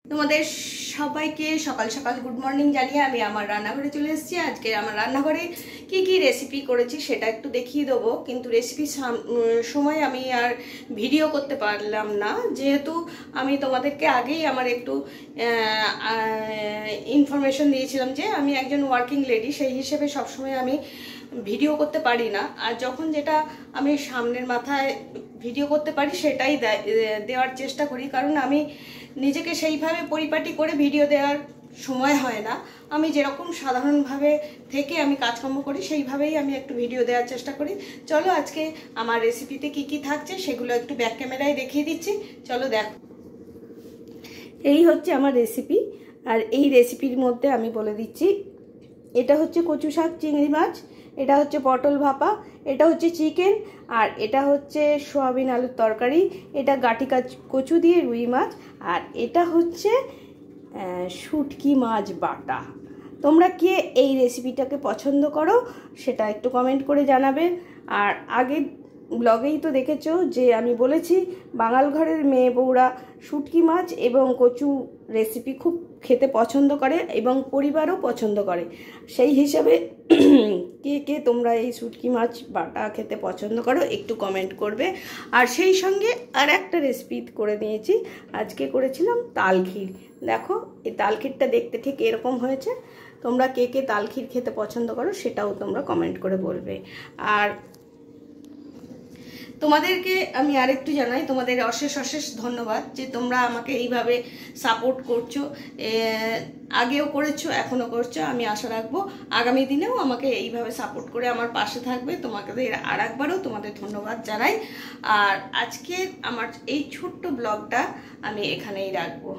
তোমাদের সবাইকে সকাল সকাল গুড মর্নিং জানিয়ে আমি আমার রান্নাঘরে চলে এসেছি। আজকে আমার রান্নাঘরে কি কি রেসিপি করেছি সেটা একটু দেখিয়ে দেবো, কিন্তু রেসিপির সময় আমি আর ভিডিও করতে পারলাম না, যেহেতু আমি তোমাদেরকে আগেই আমার একটু ইনফরমেশন দিয়েছিলাম যে আমি একজন ওয়ার্কিং লেডি, সেই হিসেবে সবসময় আমি ভিডিও করতে পারি না। আর যখন যেটা আমি সামনের মাথায় ভিডিও করতে পারি সেটাই দেওয়ার চেষ্টা করি, কারণ আমি নিজেকে সেইভাবে পরিপাটি করে ভিডিও দেওয়ার সময় হয় না। আমি যেরকম সাধারণভাবে থেকে আমি কাজকর্ম করি সেইভাবেই আমি একটু ভিডিও দেওয়ার চেষ্টা করি। চলো আজকে আমার রেসিপিতে কি কি থাকছে সেগুলো একটু ব্যাক ক্যামেরায় দেখিয়ে দিচ্ছি, চলো দেখো। এই হচ্ছে আমার রেসিপি, আর এই রেসিপির মধ্যে আমি বলে দিচ্ছি, এটা হচ্ছে কচু শাক চিংড়ি মাছ, এটা হচ্ছে পটল ভাপা, এটা হচ্ছে চিকেন, আর এটা হচ্ছে সোয়াবিন আলুর তরকারি, এটা গাটি কচু দিয়ে রুই মাছ, আর এটা হচ্ছে শুটকি মাছ বাটা। তোমরা কে এই রেসিপিটাকে পছন্দ করো সেটা একটু কমেন্ট করে জানাবে। আর আগে ব্লগেই তো দেখেছো যে আমি বলেছি বাঙাল ঘরের মেয়ে বউরা শুটকি মাছ এবং কচু রেসিপি খুব খেতে পছন্দ করে এবং পরিবারও পছন্দ করে। সেই হিসাবে কে কে তোমরা এই শুটকি মাছ বাটা খেতে পছন্দ করো একটু কমেন্ট করবে। আর সেই সঙ্গে আর একটা রেসিপি করে নিয়েছি, আজকে করেছিলাম তাল ক্ষীর। দেখো এই তাল ক্ষীরটা দেখতে ঠিক এরকম হয়েছে। তোমরা কে কে তাল ক্ষীর খেতে পছন্দ করো সেটাও তোমরা কমেন্ট করে বলবে। আর তোমাদেরকে আমি আরেকটু জানাই, তোমাদের অশেষ অশেষ ধন্যবাদ যে তোমরা আমাকে এইভাবে সাপোর্ট করছো, আগেও করেছো এখনও করছো। আমি আশা রাখবো আগামী দিনেও আমাকে এইভাবে সাপোর্ট করে আমার পাশে থাকবে। তোমাদের আর একবারও তোমাদের ধন্যবাদ জানাই। আর আজকে আমার এই ছোট্ট ব্লগটা আমি এখানেই রাখবো।